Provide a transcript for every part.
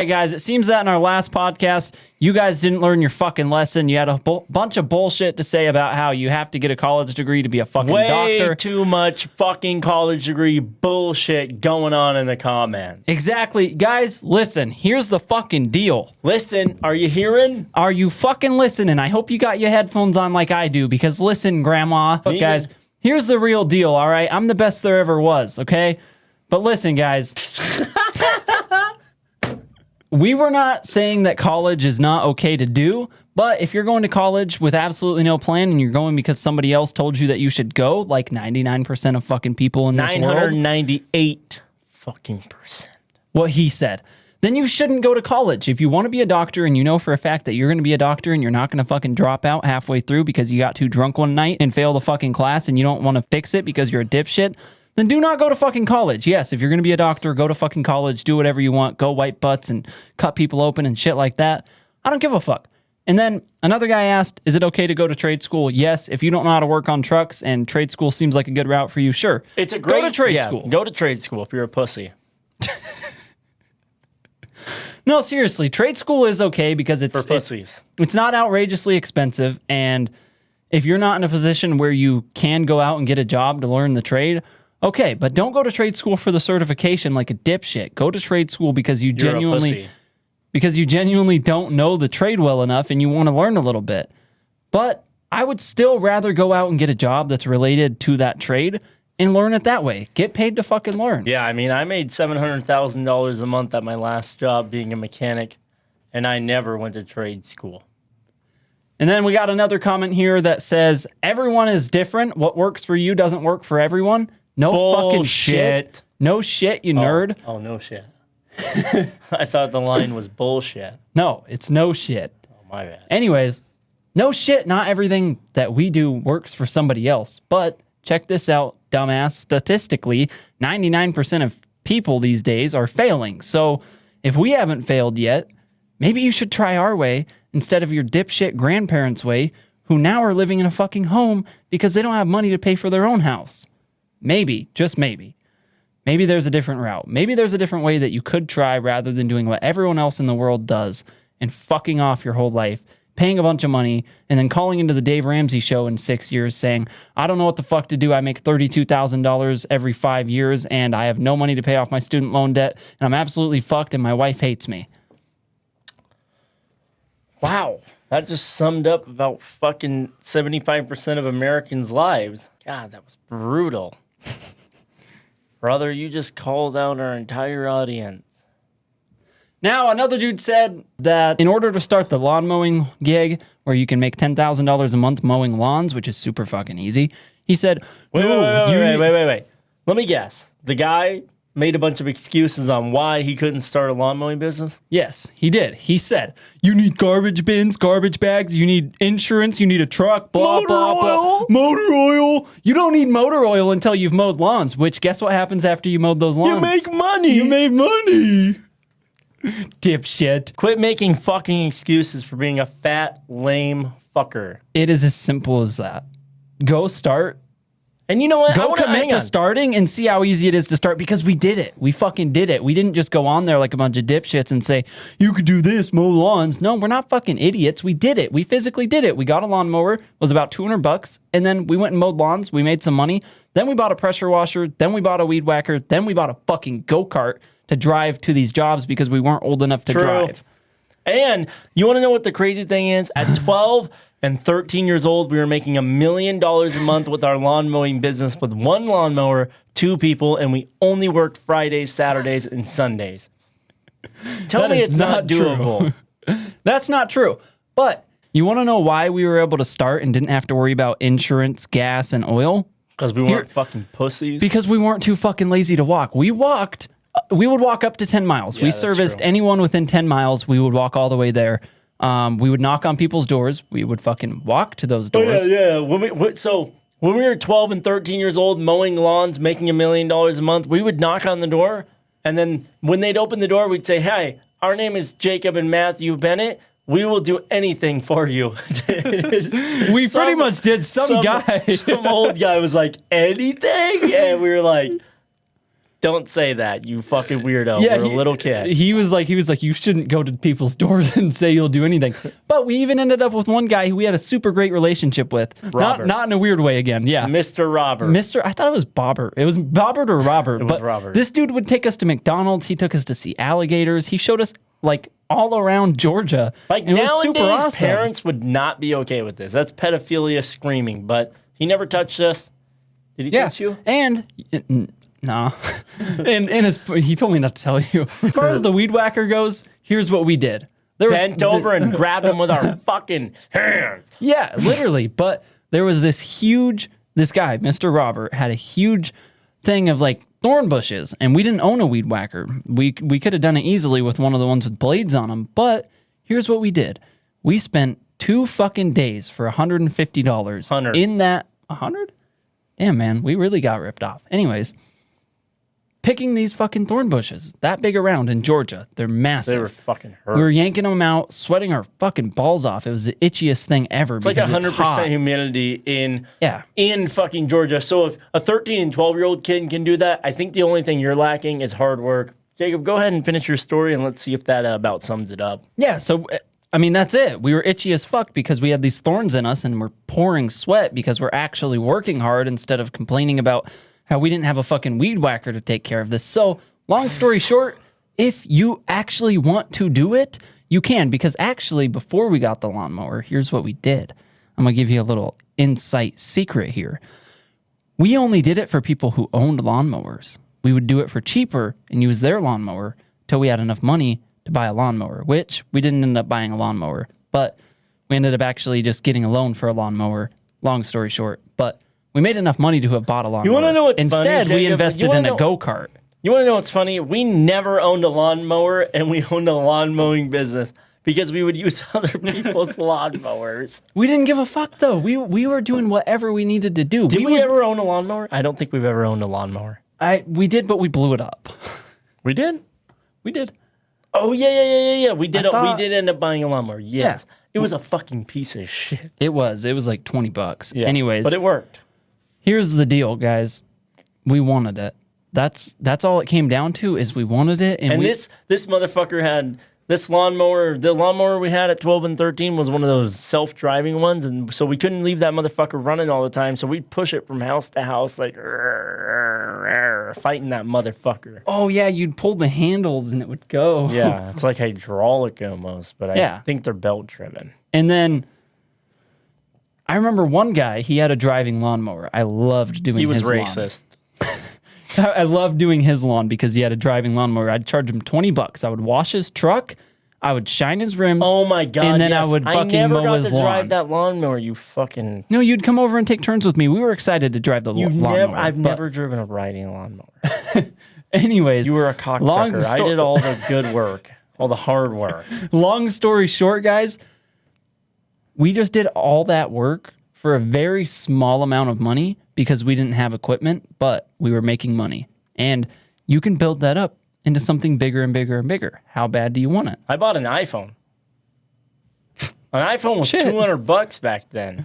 Hey guys, it seems that in our last podcast, you guys didn't learn your fucking lesson. You had a bunch of bullshit to say about how you have to get a college degree to be a fucking doctor. Way too much fucking college degree bullshit going on in the comments. Exactly. Guys, listen, here's the fucking deal. Listen, are you hearing? Are you fucking listening? I hope you got your headphones on like I do, because listen, Grandma. But guys, here's the real deal, all right? I'm the best there ever was, okay? But listen, guys. We were not saying that college is not okay to do, but if you're going to college with absolutely no plan and you're going because somebody else told you that you should go, like 99% of fucking people in this world. 998 fucking percent. What he said. Then you shouldn't go to college. If you want to be a doctor and you know for a fact that you're going to be a doctor and you're not going to fucking drop out halfway through because you got too drunk one night and fail the fucking class and you don't want to fix it because you're a dipshit, then do not go to fucking college. Yes, if you're going to be a doctor, go to fucking college, do whatever you want, go wipe butts and cut people open and shit like that. I don't give a fuck. And then another guy asked, is it okay to go to trade school? Yes, if you don't know how to work on trucks and trade school seems like a good route for you, sure. It's a great... Go to trade school. Go to trade school if you're a pussy. No, seriously, trade school is okay because For pussies. It's not outrageously expensive, and if you're not in a position where you can go out and get a job to learn the trade, okay, but don't go to trade school for the certification like a dipshit. Go to trade school because you genuinely don't know the trade well enough and you want to learn a little bit. But I would still rather go out and get a job that's related to that trade and learn it that way. Get paid to fucking learn. Yeah, I mean, I made $700,000 a month at my last job being a mechanic, and I never went to trade school. And then we got another comment here that says, everyone is different. What works for you doesn't work for everyone. No Bullshit. Fucking shit. No shit, you nerd. Oh, no shit. I thought the line was bullshit. No, it's no shit. Oh, my bad. Anyways, no shit, not everything that we do works for somebody else. But check this out, dumbass. Statistically, 99% of people these days are failing. So if we haven't failed yet, maybe you should try our way instead of your dipshit grandparents' way, who now are living in a fucking home because they don't have money to pay for their own house. Maybe, just maybe. Maybe there's a different route. Maybe there's a different way that you could try rather than doing what everyone else in the world does and fucking off your whole life, paying a bunch of money, and then calling into the Dave Ramsey show in 6 years saying, I don't know what the fuck to do. I make $32,000 every 5 years, and I have no money to pay off my student loan debt, and I'm absolutely fucked, and my wife hates me. Wow. That just summed up about fucking 75% of Americans' lives. God, that was brutal. Brother, you just called out our entire audience. Now, another dude said that in order to start the lawn mowing gig, where you can make $10,000 a month mowing lawns, which is super fucking easy, he said, Wait. Let me guess. The guy made a bunch of excuses on why he couldn't start a lawn mowing business? Yes, he did. He said, you need garbage bins, garbage bags, you need insurance, you need a truck, blah, blah, blah. Motor oil. You don't need motor oil until you've mowed lawns, which guess what happens after you mowed those lawns? You make money. You made money. Dipshit. Quit making fucking excuses for being a fat, lame fucker. It is as simple as that. Go start. And you know what? Go commit to starting and see how easy it is to start, because we did it. We fucking did it. We didn't just go on there like a bunch of dipshits and say, you could do this, mow lawns. No, we're not fucking idiots. We did it. We physically did it. We got a lawnmower. It was about $200. And then we went and mowed lawns. We made some money. Then we bought a pressure washer. Then we bought a weed whacker. Then we bought a fucking go-kart to drive to these jobs because we weren't old enough to drive. And you want to know what the crazy thing is? At 12 and 13 years old, we were making $1 million a month with our lawn mowing business with one lawnmower, 2 people, and we only worked Fridays, Saturdays, and Sundays. Tell me it's not doable. That's not true. But you want to know why we were able to start and didn't have to worry about insurance, gas, and oil? Because we weren't fucking pussies? Because we weren't too fucking lazy to walk. We walked. We would walk up to 10 miles. Yeah, we serviced anyone within 10 miles. We would walk all the way there. We would knock on people's doors. We would fucking walk to those doors. Oh, yeah. When we were 12 and 13 years old, mowing lawns, making $1 million a month, we would knock on the door. And then when they'd open the door, we'd say, hey, our name is Jacob and Matthew Bennett. We will do anything for you. We pretty much did. Some guy. Some old guy was like, anything? And we were like, Don't say that, you fucking weirdo. We're a little kid. He was like, you shouldn't go to people's doors and say you'll do anything. But we even ended up with one guy who we had a super great relationship with. Robert. Not in a weird way again. Yeah. Mr. Robert. I thought it was Bobber. It was Bobbert or Robert. was Robert. This dude would take us to McDonald's. He took us to see alligators. He showed us like all around Georgia. Like It was nowadays, super awesome. parents would not be okay with this. That's pedophilia screaming. But he never touched us. Did he touch you? And nah. and he told me not to tell you. As far as the weed whacker goes, here's what we did. Bent over and grabbed him with our fucking hands. Yeah, literally. But there was this guy, Mr. Robert, had a huge thing of like thorn bushes, and we didn't own a weed whacker. We could have done it easily with one of the ones with blades on them. But here's what we did. We spent 2 fucking days for $150 100. in that 100? Damn, man, we really got ripped off. Anyways, picking these fucking thorn bushes that big around in Georgia. They're massive. They were fucking hurt. We were yanking them out, sweating our fucking balls off. It was the itchiest thing ever. It's like 100% humidity in fucking Georgia. So if a 13 and 12-year-old kid can do that, I think the only thing you're lacking is hard work. Jacob, go ahead and finish your story, and let's see if that about sums it up. Yeah, so, I mean, that's it. We were itchy as fuck because we had these thorns in us, and we're pouring sweat because we're actually working hard instead of complaining about how we didn't have a fucking weed whacker to take care of this. So, long story short, if you actually want to do it, you can. Because actually, before we got the lawnmower, here's what we did. I'm going to give you a little insight secret here. We only did it for people who owned lawnmowers. We would do it for cheaper and use their lawnmower till we had enough money to buy a lawnmower, which we didn't end up buying a lawnmower. But we ended up actually just getting a loan for a lawnmower, long story short. But we made enough money to have bought a lawnmower. You want to know what's Instead, funny, Jacob? we invested in a go-kart. You want to know what's funny? We never owned a lawnmower, and we owned a lawn mowing business because we would use other people's lawnmowers. We didn't give a fuck, though. We were doing whatever we needed to do. Did we ever own a lawnmower? I don't think we've ever owned a lawnmower. We did, but we blew it up. We did? We did. Oh, yeah. We did end up buying a lawnmower. Yes. Yeah. It was a fucking piece of shit. It was like $20. Yeah. Anyways. But it worked. Here's the deal, guys. We wanted it. That's all it came down to is we wanted it. And this motherfucker had this lawnmower. The lawnmower we had at 12 and 13 was one of those self-driving ones. And so we couldn't leave that motherfucker running all the time. So we'd push it from house to house like fighting that motherfucker. Oh, yeah, you'd pull the handles and it would go. Yeah, it's like hydraulic almost. But I think they're belt-driven. And then I remember one guy, he had a driving lawnmower. I loved doing his lawn. He was racist. I loved doing his lawn because he had a driving lawnmower. I'd charge him $20. I would wash his truck. I would shine his rims. Oh my God. And then I would fucking mow his lawn. I never got to drive that lawnmower, you fucking... No, you'd come over and take turns with me. We were excited to drive the lawnmower. I've never driven a riding lawnmower. Anyways. You were a cocksucker. I did all the good work. All the hard work. Long story short, guys, we just did all that work for a very small amount of money because we didn't have equipment, but we were making money. And you can build that up into something bigger and bigger and bigger. How bad do you want it? I bought an iPhone. An iPhone was $200 back then.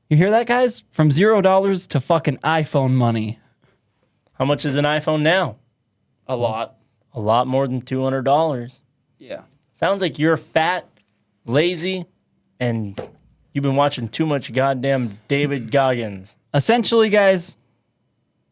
You hear that, guys? From $0 to fucking iPhone money. How much is an iPhone now? A lot. A lot more than $200. Yeah. Sounds like you're fat, lazy, and you've been watching too much goddamn David Goggins. Essentially, guys,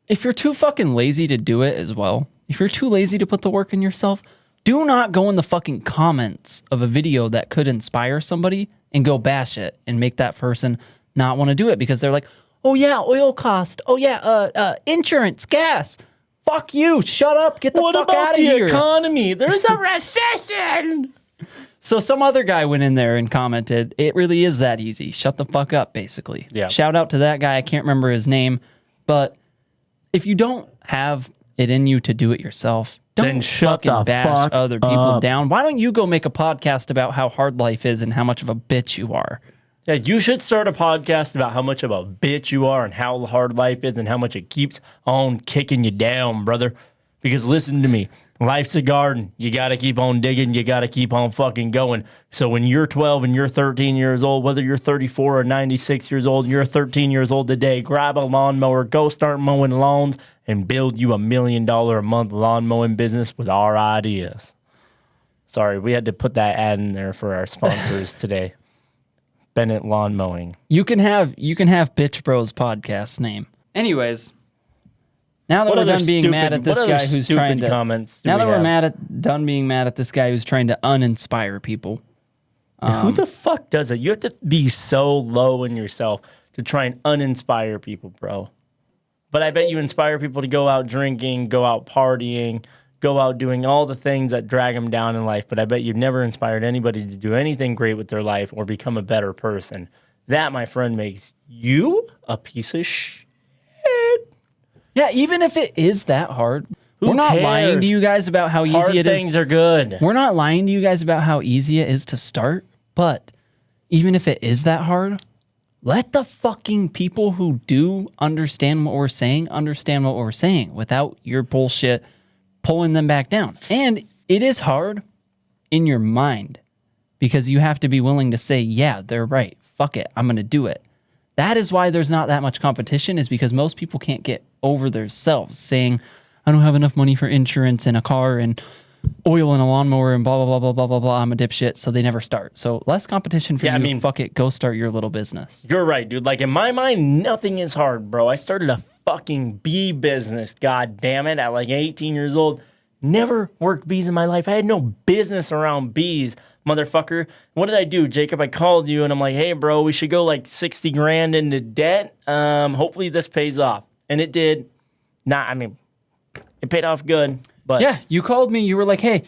if you're too fucking lazy to do it as well, if you're too lazy to put the work in yourself, do not go in the fucking comments of a video that could inspire somebody and go bash it and make that person not want to do it because they're like, oh yeah, oil cost. Oh yeah, insurance, gas. Fuck you. Shut up. Get the fuck out of here. What about the economy? There's a recession. So some other guy went in there and commented, it really is that easy. Shut the fuck up, basically. Yeah. Shout out to that guy. I can't remember his name. But if you don't have it in you to do it yourself, don't fucking bash other people down. Why don't you go make a podcast about how hard life is and how much of a bitch you are? Yeah, you should start a podcast about how much of a bitch you are and how hard life is and how much it keeps on kicking you down, brother. Because listen to me, Life's a garden. You got to keep on digging. You got to keep on fucking going. So when you're 12 and you're 13 years old, whether you're 34 or 96 years old, and you're 13 years old today, grab a lawnmower, go start mowing lawns, and build you $1 million a month lawn mowing business with our ideas. Sorry, we had to put that ad in there for our sponsors today. Bennett Lawn Mowing. You can have Bitch Bros podcast name. Anyways, now that we're done being mad at this guy who's trying to now that we're done being mad at this guy who's trying to uninspire people. Who the fuck does it? You have to be so low in yourself to try and uninspire people, bro. But I bet you inspire people to go out drinking, go out partying, go out doing all the things that drag them down in life. But I bet you've never inspired anybody to do anything great with their life or become a better person. That, my friend, makes you a piece of shit. Yeah, even if it is that hard, we're not lying to you guys about how easy it is. Hard things are good. We're not lying to you guys about how easy it is to start, but even if it is that hard, let the fucking people who do understand what we're saying without your bullshit pulling them back down. And it is hard in your mind because you have to be willing to say, yeah, they're right. Fuck it. I'm going to do it. That is why there's not that much competition, is because most people can't get over themselves saying, I don't have enough money for insurance and a car and oil and a lawnmower and blah, blah, blah, blah, blah, blah, blah. I'm a dipshit. So they never start. So less competition for you. I mean, fuck it. Go start your little business. You're right, dude. Like in my mind, nothing is hard, bro. I started a fucking bee business, god damn it, at like 18 years old. Never worked bees in my life. I had no business around bees, motherfucker. What did I do, Jacob? I called you and I'm like, hey, bro, we should go like 60 grand into debt. Hopefully this pays off. And it did. It paid off good. But yeah, you called me. You were like, hey,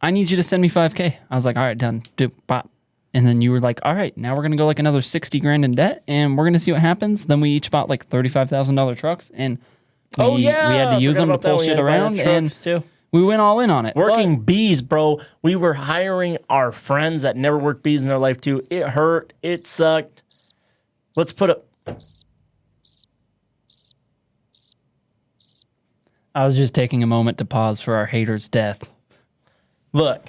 I need you to send me $5,000. I was like, all right, done. Bop. And then you were like, all right, now we're going to go like another 60 grand in debt and we're going to see what happens. Then we each bought like $35,000 trucks and we had to use them to pull shit around. And too. We went all in on it. Working bees, bro. We were hiring our friends that never worked bees in their life too. It hurt. It sucked. Let's put up. I was just taking a moment to pause for our hater's death. Look.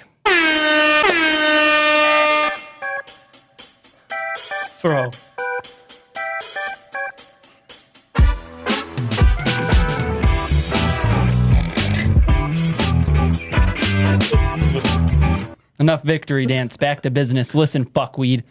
Bro. Enough victory dance. Back to business. Listen, fuckweed.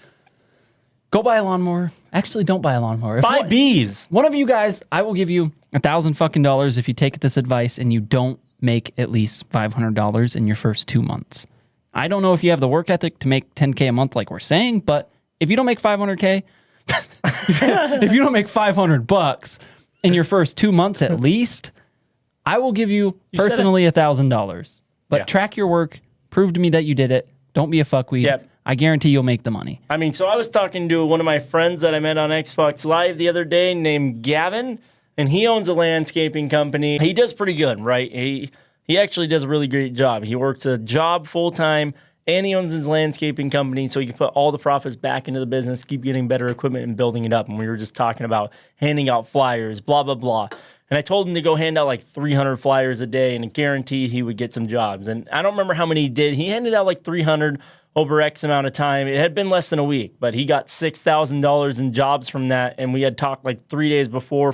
Go buy a lawnmower. Actually, don't buy a lawnmower. Buy bees. One of you guys, I will give you $1,000 if you take this advice and you don't make at least $500 in your first 2 months. I don't know if you have the work ethic to make $10K a month like we're saying, but if you don't make $500K, if you don't make $500 in your first 2 months at least, I will give you personally $1,000. But track your work. Prove to me that you did it. Don't be a fuckweed. Yep. I guarantee you'll make the money. I mean, so I was talking to one of my friends that I met on Xbox Live the other day named Gavin, and he owns a landscaping company. He does pretty good, right? He actually does a really great job. He works a job full-time, and he owns his landscaping company, so he can put all the profits back into the business, keep getting better equipment and building it up. And we were just talking about handing out flyers, blah, blah, blah. And I told him to go hand out like 300 flyers a day and guaranteed he would get some jobs. And I don't remember how many he did. He handed out like 300 over X amount of time. It had been less than a week, but he got $6,000 in jobs from that. And we had talked like 4 days before,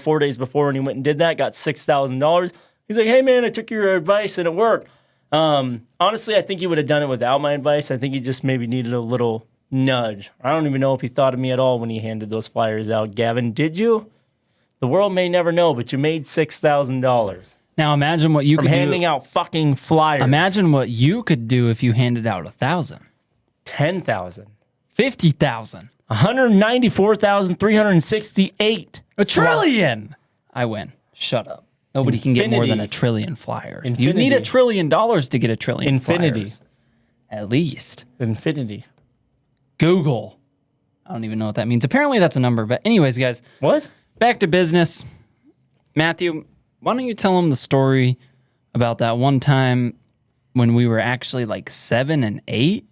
and he went and did that, got $6,000. He's like, hey, man, I took your advice and it worked. Honestly, I think he would have done it without my advice. I think he just maybe needed a little nudge. I don't even know if he thought of me at all when he handed those flyers out. Gavin, did you? The world may never know, but you made $6,000. Now imagine what you could do. From handing out fucking flyers. Imagine what you could do if you handed out 1,000. 10,000. 50,000. 194,368. A trillion. I win. Shut up. Nobody can get more than a trillion flyers. You need $1 trillion to get a trillion flyers. At least. Infinity. Google. I don't even know what that means. Apparently that's a number. But anyways, guys. What? Back to business. Matthew, why don't you tell them the story about that one time when we were actually like 7 and 8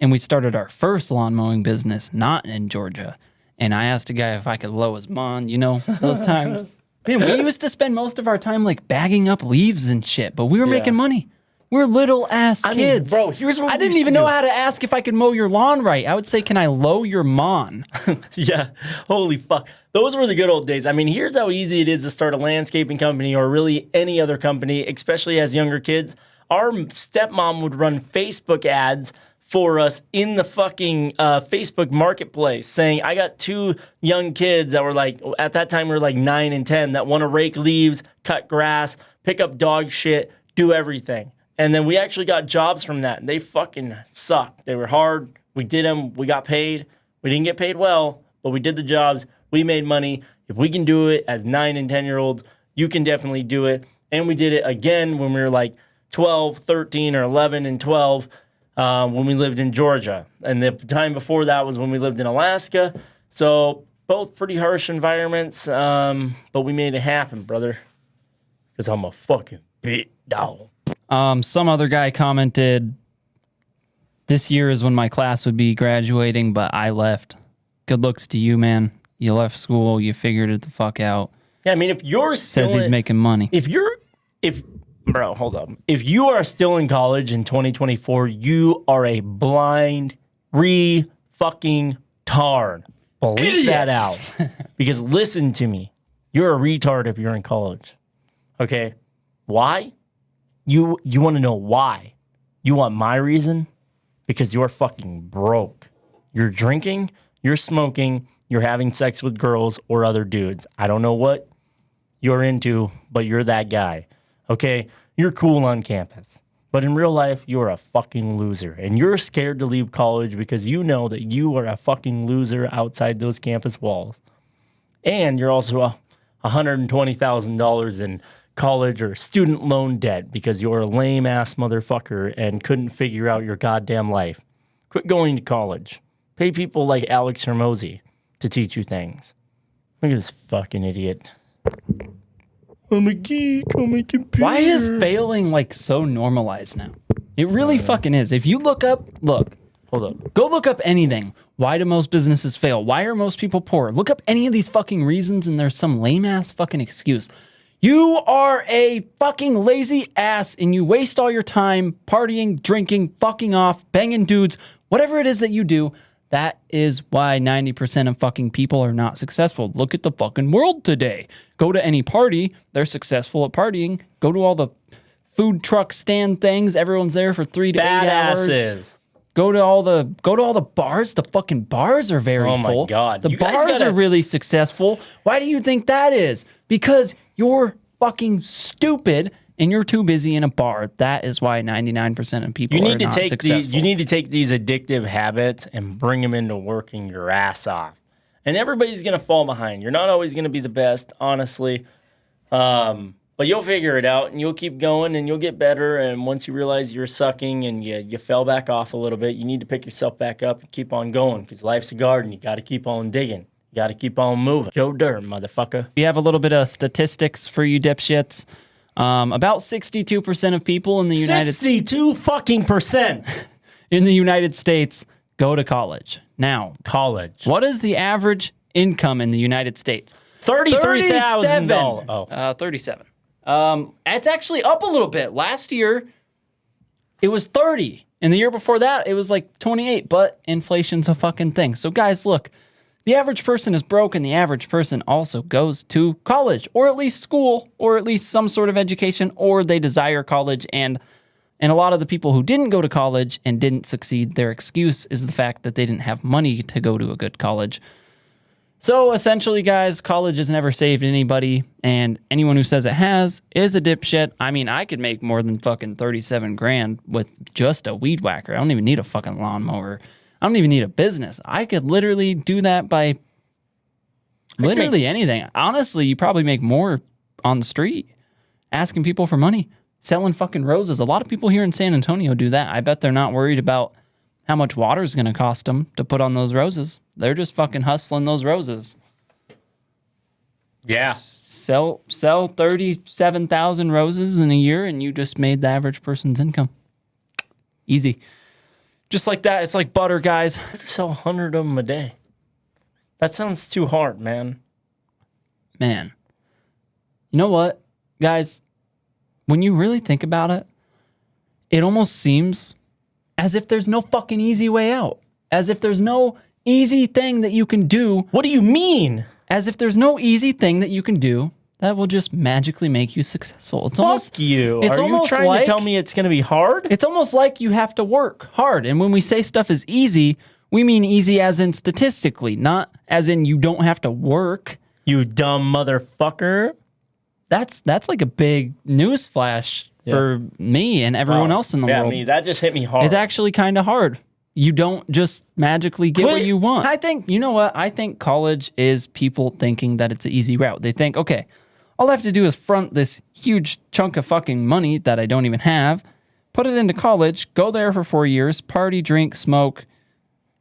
and we started our first lawn mowing business not in Georgia. And I asked a guy if I could low his mon, you know, those times. Man, we used to spend most of our time like bagging up leaves and shit, but we were making money. We're little ass kids. bro, here's what I we didn't used even to know do. how to ask if I could mow your lawn right. I would say, can I low your mon? Yeah, holy fuck. Those were the good old days. I mean, here's how easy it is to start a landscaping company or really any other company, especially as younger kids. Our stepmom would run Facebook ads for us in the fucking Facebook marketplace saying, I got 2 young kids that were like, at that time we were like 9 and 10 that want to rake leaves, cut grass, pick up dog shit, do everything. And then we actually got jobs from that. And they fucking sucked. They were hard. We did them. We got paid. We didn't get paid well, but we did the jobs. We made money. If we can do it as 9 and 10-year-olds, you can definitely do it. And we did it again when we were like 12, 13, or 11 and 12 when we lived in Georgia. And the time before that was when we lived in Alaska. So both pretty harsh environments, but we made it happen, brother. Because I'm a fucking big dog. Some other guy commented, this year is when my class would be graduating, but I left. Good looks to you, man. You left school. You figured it the fuck out. Yeah, I mean, if you're still Says he's making money. Bro, hold up. If you are still in college in 2024, you are a blind fucking tard. Bleep that out. Because listen to me. You're a retard if you're in college. Okay? Why? You want to know why? You want my reason? Because you're fucking broke. You're drinking, you're smoking, you're having sex with girls or other dudes. I don't know what you're into, but you're that guy. Okay? You're cool on campus. But in real life, you're a fucking loser. And you're scared to leave college because you know that you are a fucking loser outside those campus walls. And you're also $120,000 in college or student loan debt because you're a lame ass motherfucker and couldn't figure out your goddamn life. Quit going to college. Pay people like Alex Hermosi to teach you things. Look at this fucking idiot. I'm a geek on my computer. Why is failing like so normalized now? It really fucking is. If you look up, Hold up. go look up anything. Why do most businesses fail? Why are most people poor? Look up any of these fucking reasons and there's some lame ass fucking excuse. You are a fucking lazy ass and you waste all your time partying, drinking, fucking off, banging dudes, whatever it is that you do. That is why 90% of fucking people are not successful. Look at the fucking world today. Go to any party, they're successful at partying. Go to all the food truck stand things, everyone's there for 3 to 8 hours. Badasses. Go to all the bars. The fucking bars are very Oh my full. God. The You guys bars gotta- are really successful. Why do you think that is? Because you're fucking stupid and you're too busy in a bar. That is why 99% of people are not successful. You need to take these addictive habits and bring them into working your ass off. And everybody's going to fall behind. You're not always going to be the best, honestly. But you'll figure it out and you'll keep going and you'll get better. And once you realize you're sucking and you fell back off a little bit, you need to pick yourself back up and keep on going because life's a garden. You got to keep on digging. You got to keep on moving. Joe Dirt, motherfucker. We have a little bit of statistics for you dipshits. About 62% of people in the United 62 fucking percent. in the United States go to college. Now, College. what is the average income in the United States? $33,000. Oh. 37. It's actually up a little bit. Last year, it was 30. And the year before that, it was like 28. But inflation's a fucking thing. So guys, look, the average person is broke and the average person also goes to college or at least school or at least some sort of education or they desire college. And a lot of the people who didn't go to college and didn't succeed, their excuse is the fact that they didn't have money to go to a good college. So essentially, guys, college has never saved anybody, and anyone who says it has is a dipshit. I mean, I could make more than fucking 37 grand with just a weed whacker. I don't even need a fucking lawnmower. I don't even need a business. I could literally do that by literally anything. Honestly, you probably make more on the street, asking people for money, selling fucking roses. A lot of people here in San Antonio do that. I bet they're not worried about how much water is going to cost them to put on those roses. They're just fucking hustling those roses. Yeah. Sell 37,000 roses in a year and you just made the average person's income. Easy. Just like that. It's like butter, guys. I have to sell 100 of them a day. That sounds too hard, man. Man. You know what, guys? When you really think about it, it almost seems as if there's no fucking easy way out. As if there's no easy thing that you can do. What do you mean? As if there's no easy thing that you can do that will just magically make you successful. It's Fuck you. It's Are you almost trying like, to tell me it's going to be hard? It's almost like you have to work hard. And when we say stuff is easy, we mean easy as in statistically, not as in you don't have to work. You dumb motherfucker. That's like a big news flash for me and everyone else in the world. Me. That just hit me hard. It's actually kind of hard. You don't just magically get what you want. I think, you know what? I think college is people thinking that it's an easy route. They think, okay, all I have to do is front this huge chunk of fucking money that I don't even have, put it into college, go there for 4 years, party, drink, smoke,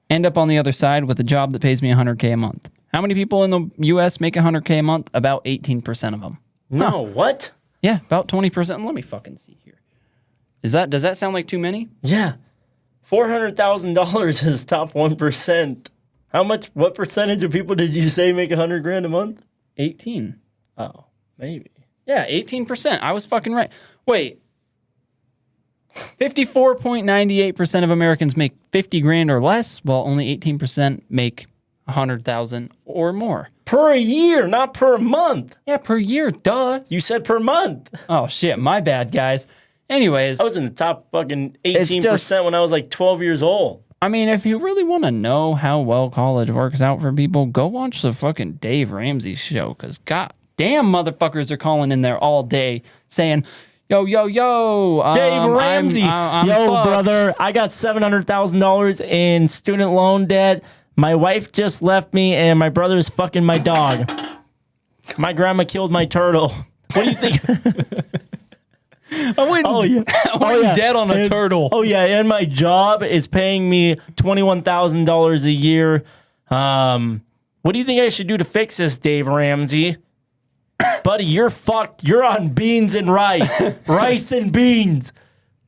end up on the other side with a job that pays me $100K a month. How many people in the U.S. make $100K a month? About 18% of them. No, what? Yeah, about 20%. Let me fucking see here. Does that sound like too many? Yeah. $400,000 is top 1%. What percentage of people did you say make $100,000 a month? 18. Oh, maybe. Yeah, 18%. I was fucking right. Wait. 54.98% of Americans make $50,000 or less, while only 18% make $100,000 or more. Per year, not per month. Yeah, per year, duh. You said per month. Oh, shit, my bad, guys. Anyways. I was in the top fucking 18% when I was like 12 years old. I mean, if you really want to know how well college works out for people, go watch the fucking Dave Ramsey show, because god damn motherfuckers are calling in there all day saying, yo, Dave Ramsey. I'm Yo, fucked. brother, I got $700,000 in student loan debt. My wife just left me, and my brother's fucking my dog. My grandma killed my turtle. What do you think? I went dead on a turtle. Oh, yeah, and my job is paying me $21,000 a year. What do you think I should do to fix this, Dave Ramsey? Buddy, you're fucked. You're on beans and rice. Rice and beans.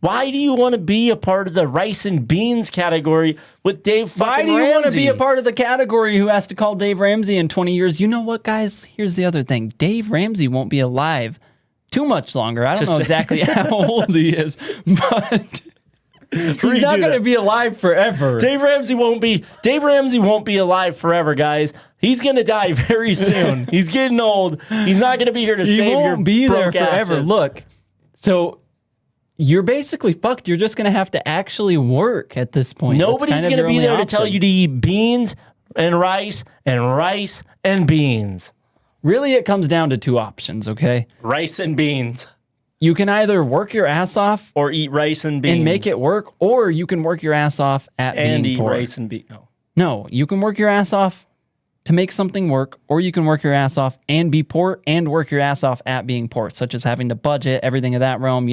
Why do you want to be a part of the rice and beans category with Dave fucking Ramsey? Why do you want to be a part of the category who has to call Dave Ramsey in 20 years? You know what, guys? Here's the other thing. Dave Ramsey won't be alive too much longer. I don't know exactly how old he is, but he's not going to be alive forever. Dave Ramsey won't be alive forever, guys. He's going to die very soon. He's getting old. He's not going to be here to save your won't be there broke forever. asses. Look, so you're basically fucked. You're just going to have to actually work at this point. Nobody's going to be there to tell you to eat beans and rice and beans. Really, it comes down to two options, okay? Rice and beans. You can either work your ass off or eat rice and beans and make it work, or you can work your ass off at and being eat poor. rice and beans. No, you can work your ass off to make something work, or you can work your ass off and be poor and work your ass off at being poor, such as having to budget, everything of that realm,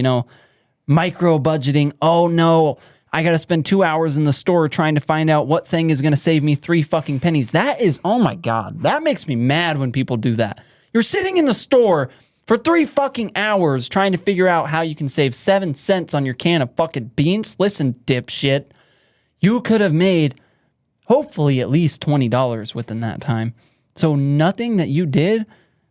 micro budgeting. Oh no, I got to spend 2 hours in the store trying to find out what thing is going to save me 3 fucking pennies. That is, oh my God, that makes me mad when people do that. You're sitting in the store for 3 fucking hours trying to figure out how you can save 7 cents on your can of fucking beans. Listen, dipshit, you could have made hopefully at least $20 within that time. So nothing that you did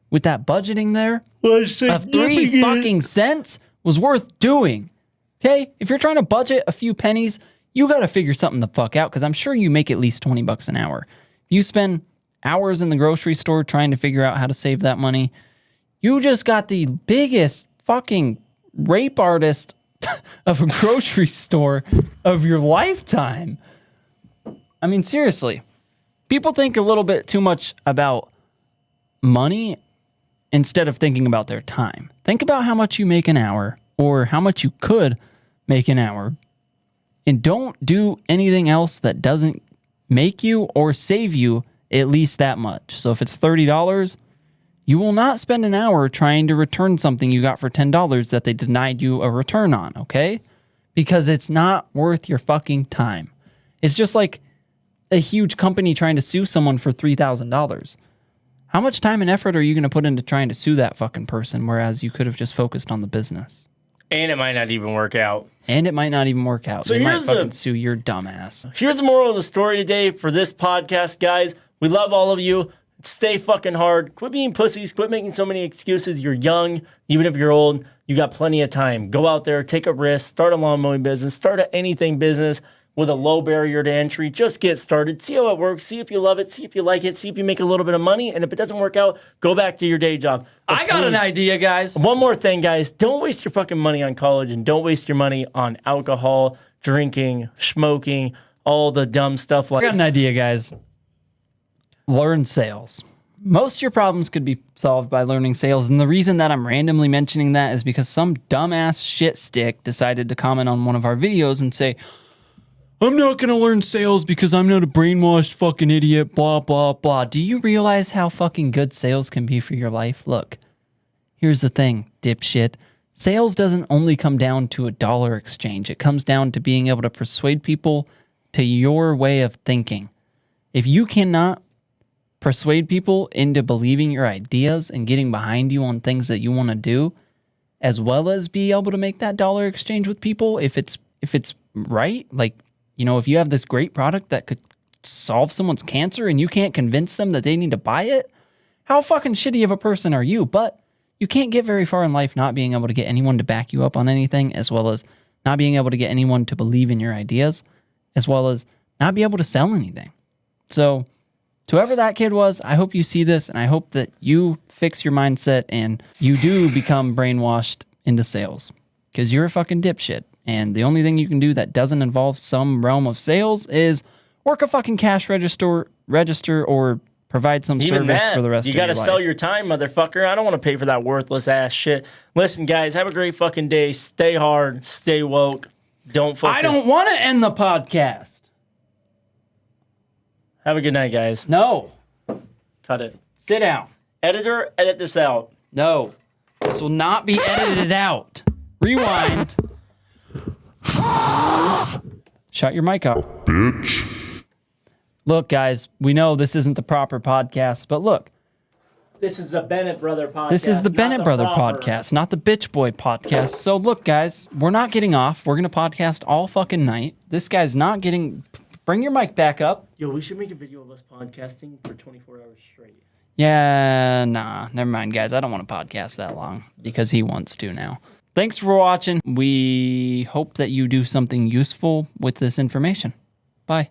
with that budgeting there of 3 fucking cents was worth doing. Okay? If you're trying to budget a few pennies, you got to figure something the fuck out, because I'm sure you make at least $20 an hour. You spend hours in the grocery store trying to figure out how to save that money. You just got the biggest fucking rape artist of a grocery store of your lifetime. I mean, seriously. People think a little bit too much about money instead of thinking about their time. Think about how much you make an hour, or how much you could make an hour, and don't do anything else that doesn't make you or save you at least that much. So if it's $30, you will not spend an hour trying to return something you got for $10 that they denied you a return on, okay? Because it's not worth your fucking time. It's just like a huge company trying to sue someone for $3,000. How much time and effort are you going to put into trying to sue that fucking person, whereas you could have just focused on the business? And it might not even work out. So they might fucking sue your dumbass. Here's the moral of the story today for this podcast, guys. We love all of you. Stay fucking hard. Quit being pussies. Quit making so many excuses. You're young. Even if you're old, you got plenty of time. Go out there, take a risk, start a lawn mowing business, start an anything business with a low barrier to entry. Just get started. See how it works. See if you love it. See if you like it. See if you make a little bit of money. And if it doesn't work out, go back to your day job. But I got an please, idea, guys. one more thing, guys. Don't waste your fucking money on college and don't waste your money on alcohol, drinking, smoking, all the dumb stuff I like got an idea, guys. Learn sales. Most of your problems could be solved by learning sales. And the reason that I'm randomly mentioning that is because some dumbass shit stick decided to comment on one of our videos and say, I'm not going to learn sales because I'm not a brainwashed fucking idiot, blah, blah, blah. Do you realize how fucking good sales can be for your life? Look, here's the thing, dipshit. Sales doesn't only come down to a dollar exchange. It comes down to being able to persuade people to your way of thinking. If you cannot persuade people into believing your ideas and getting behind you on things that you want to do, as well as be able to make that dollar exchange with people, if it's right, like, you know, if you have this great product that could solve someone's cancer and you can't convince them that they need to buy it, how fucking shitty of a person are you? But you can't get very far in life not being able to get anyone to back you up on anything, as well as not being able to get anyone to believe in your ideas, as well as not be able to sell anything. So to whoever that kid was, I hope you see this, and I hope that you fix your mindset and you do become brainwashed into sales, because you're a fucking dipshit. And the only thing you can do that doesn't involve some realm of sales is work a fucking cash register or provide some even service that, for the rest of your life. You got to sell your time, motherfucker. I don't want to pay for that worthless ass shit. Listen, guys, have a great fucking day. Stay hard. Stay woke. Don't fucking... I don't want to end the podcast. Have a good night, guys. No. Cut it. Sit down. Editor, edit this out. No. This will not be edited out. Rewind. Shut your mic off. Bitch. Look, guys, we know this isn't the proper podcast, but look. This is the Bennett Brother podcast. This is the Bennett Brother proper podcast, not the Bitch Boy podcast. So look, guys, we're not getting off. We're going to podcast all fucking night. This guy's not getting... Bring your mic back up. Yo, we should make a video of us podcasting for 24 hours straight. Yeah, nah, never mind, guys. I don't want to podcast that long because he wants to now. Thanks for watching. We hope that you do something useful with this information. Bye.